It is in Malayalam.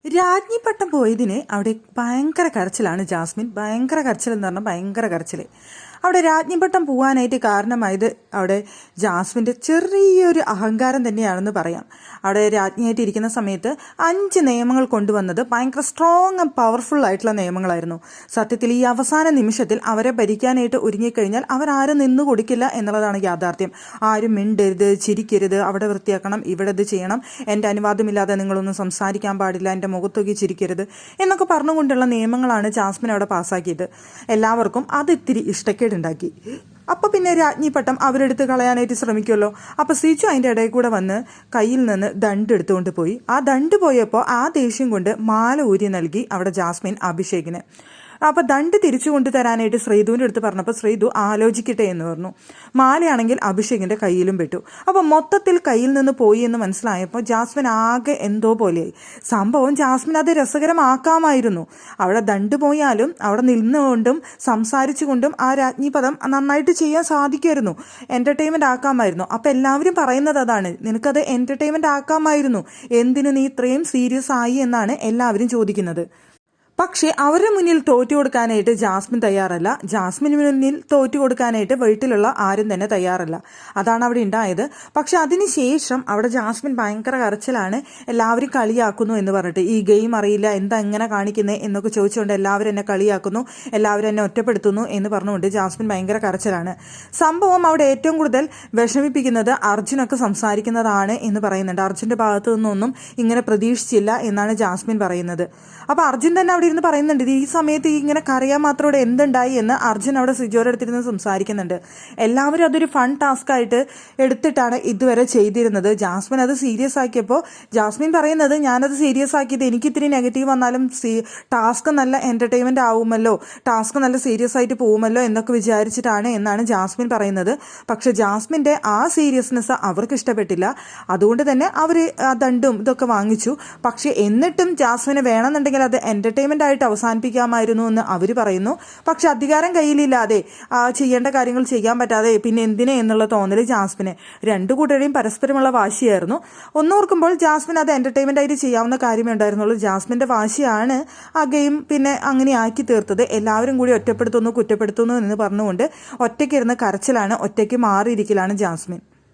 രാജ്ഞി പട്ടം പോയതിന് അവിടെ ഭയങ്കര കരച്ചിലാണ് ജാസ്മിൻ. ഭയങ്കര കരച്ചിൽ എന്ന് പറഞ്ഞാൽ ഭയങ്കര കരച്ചിൽ. അവിടെ രാജ്ഞിപ്പട്ടം പോകാനായിട്ട് കാരണമായത് അവിടെ ജാസ്മിൻ്റെ ചെറിയൊരു അഹങ്കാരം തന്നെയാണെന്ന് പറയാം. അവിടെ രാജ്ഞിയായിട്ട് ഇരിക്കുന്ന സമയത്ത് 5 നിയമങ്ങൾ കൊണ്ടുവന്നത് ഭയങ്കര സ്ട്രോങ് ആൻഡ് പവർഫുൾ ആയിട്ടുള്ള നിയമങ്ങളായിരുന്നു. സത്യത്തിൽ ഈ അവസാന നിമിഷത്തിൽ അവരെ ഭരിക്കാനായിട്ട് ഒരുങ്ങിക്കഴിഞ്ഞാൽ അവരാരും നിന്നു കൊടുക്കില്ല എന്നുള്ളതാണ് യാഥാർത്ഥ്യം. ആരും മിണ്ടരുത്, ചിരിക്കരുത്, അവിടെ വൃത്തിയാക്കണം, ഇവിടെ ഇത് ചെയ്യണം, എൻ്റെ അനുവാദമില്ലാതെ നിങ്ങളൊന്നും സംസാരിക്കാൻ പാടില്ല, എൻ്റെ മുഖത്തൊക്കെ ചിരിക്കരുത് എന്നൊക്കെ പറഞ്ഞുകൊണ്ടുള്ള നിയമങ്ങളാണ് ജാസ്മിൻ അവിടെ പാസ്സാക്കിയത്. എല്ലാവർക്കും അത് ഇത്തിരി ഇഷ്ടക്കേടുണ്ടാക്കി. അപ്പോൾ പിന്നെ രാജ്ഞി പട്ടം അവരെടുത്ത് കളയാനായിട്ട് ശ്രമിക്കുമല്ലോ. അപ്പോൾ സിജു അതിൻ്റെ ഇടയിൽ കൂടെ വന്ന് കയ്യിൽ നിന്ന് ദണ്ട് എടുത്തുകൊണ്ട് പോയി. ആ ദണ്ട് പോയപ്പോൾ ആ ദേഷ്യം കൊണ്ട് മാല ഊരി നൽകി അവിടെ ജാസ്മിൻ അഭിഷേകിന്. അപ്പോൾ ദണ്ട് തിരിച്ചു കൊണ്ടുതരാനായിട്ട് ശ്രീധുവിൻ്റെ അടുത്ത് പറഞ്ഞപ്പോൾ ശ്രീധു ആലോചിക്കട്ടെ എന്ന് പറഞ്ഞു. മാലയാണെങ്കിൽ അഭിഷേകിൻ്റെ കയ്യിലും പെട്ടു. അപ്പോൾ മൊത്തത്തിൽ കയ്യിൽ നിന്ന് പോയി എന്ന് മനസ്സിലായപ്പോൾ ജാസ്മിൻ ആകെ എന്തോ പോലെയായി. സംഭവം ജാസ്മിൻ അത് രസകരമാക്കാമായിരുന്നു. അവിടെ ദണ്ട് പോയാലും അവിടെ നിന്നുകൊണ്ടും സംസാരിച്ചുകൊണ്ടും ആ രാജ്ഞി പദം നന്നായിട്ട് ചെയ്യാൻ സാധിക്കുമായിരുന്നു. എൻ്റർടൈൻമെൻ്റ് ആക്കാമായിരുന്നു. അപ്പോൾ എല്ലാവരും പറയുന്നത് അതാണ്, നിനക്കത് എൻ്റർടൈൻമെൻ്റ് ആക്കാമായിരുന്നു, എന്തിനു നീ ഇത്രയും സീരിയസ് ആയി എന്നാണ് എല്ലാവരും ചോദിക്കുന്നത്. പക്ഷേ അവരുടെ മുന്നിൽ തോറ്റു കൊടുക്കാനായിട്ട് ജാസ്മിൻ തയ്യാറല്ല. ജാസ്മിന് മുന്നിൽ തോറ്റു കൊടുക്കാനായിട്ട് വീട്ടിലുള്ള ആരും തന്നെ തയ്യാറല്ല. അതാണ് അവിടെ ഉണ്ടായത്. പക്ഷെ അതിനുശേഷം അവിടെ ജാസ്മിൻ ഭയങ്കര കരച്ചിലാണ്. എല്ലാവരും കളിയാക്കുന്നു എന്ന് പറഞ്ഞിട്ട്, ഈ ഗെയിം അറിയില്ല, എന്താ എങ്ങനെ കാണിക്കുന്നത് എന്നൊക്കെ ചോദിച്ചുകൊണ്ട് എല്ലാവരും എന്നെ കളിയാക്കുന്നു, എല്ലാവരും എന്നെ ഒറ്റപ്പെടുത്തുന്നു എന്ന് പറഞ്ഞുകൊണ്ട് ജാസ്മിൻ ഭയങ്കര കരച്ചിലാണ്. സംഭവം അവിടെ ഏറ്റവും കൂടുതൽ വിഷമിപ്പിക്കുന്നത് അർജുനൊക്കെ സംസാരിക്കുന്നതാണ് എന്ന് പറയുന്നുണ്ട്. അർജുൻ്റെ ഭാഗത്തു നിന്നൊന്നും ഇങ്ങനെ പ്രതീക്ഷിച്ചില്ല എന്നാണ് ജാസ്മിൻ പറയുന്നത്. അപ്പോൾ അർജുൻ തന്നെ അവിടെ ഇരുന്ന് പറയുന്നുണ്ട്, ഈ സമയത്ത് ഇങ്ങനെ കരയാൻ മാത്രം എന്തുണ്ടായി എന്ന് അർജുൻ അവിടെ സിജോയുടെ അടുത്തിരുന്ന് സംസാരിക്കുന്നുണ്ട്. എല്ലാവരും അതൊരു ഫൺ ടാസ്ക് ആയിട്ട് എടുത്തിട്ടാണ് ഇതുവരെ ചെയ്തിരുന്നത്. ജാസ്മിൻ അത് സീരിയസ് ആക്കിയപ്പോൾ ജാസ്മിൻ പറയുന്നത്, ഞാനത് സീരിയസ് ആക്കിയത് എനിക്ക് ഇത്തിരി നെഗറ്റീവ് വന്നാലും ടാസ്ക് നല്ല എൻ്റർടൈൻമെൻ്റ് ആവുമല്ലോ, ടാസ്ക് നല്ല സീരിയസ് ആയിട്ട് പോകുമല്ലോ എന്നൊക്കെ വിചാരിച്ചിട്ടാണ് എന്നാണ് ജാസ്മിൻ പറയുന്നത്. പക്ഷെ ജാസ്മിൻ്റെ ആ സീരിയസ്നെസ് അവർക്ക് ഇഷ്ടപ്പെട്ടില്ല. അതുകൊണ്ട് തന്നെ അവർ ആ ദണ്ടും ഇതൊക്കെ വാങ്ങിച്ചു. പക്ഷെ എന്നിട്ടും ജാസ്മിന് വേണമെന്നുണ്ടെങ്കിൽ അത് എൻ്റർടൈൻമെൻ്റ് ആയിട്ട് അവസാനിപ്പിക്കാമായിരുന്നു എന്ന് അവർ പറയുന്നു. പക്ഷെ അധികാരം കയ്യിലില്ലാതെ ചെയ്യേണ്ട കാര്യങ്ങൾ ചെയ്യാൻ പറ്റാതെ പിന്നെ എന്തിനെ എന്നുള്ള തോന്നൽ ജാസ്മിന്. രണ്ടു കൂട്ടരെയും പരസ്പരമുള്ള വാശിയായിരുന്നു. ഒന്നോർക്കുമ്പോൾ ജാസ്മിൻ അത് എൻ്റർടൈൻമെൻ്റ് ആയിട്ട് ചെയ്യാവുന്ന കാര്യമേ ഉണ്ടായിരുന്നുള്ളൂ. ജാസ്മിൻ്റെ വാശിയാണ് ആ ഗെയിം പിന്നെ അങ്ങനെ ആക്കി തീർത്തത്. എല്ലാവരും കൂടി ഒറ്റപ്പെടുത്തുന്നു, കുറ്റപ്പെടുത്തുന്നു എന്ന് പറഞ്ഞുകൊണ്ട് ഒറ്റയ്ക്കിരുന്ന് കരച്ചിലാണ്, ഒറ്റയ്ക്ക് മാറിയിരിക്കലാണ് ജാസ്മിൻ.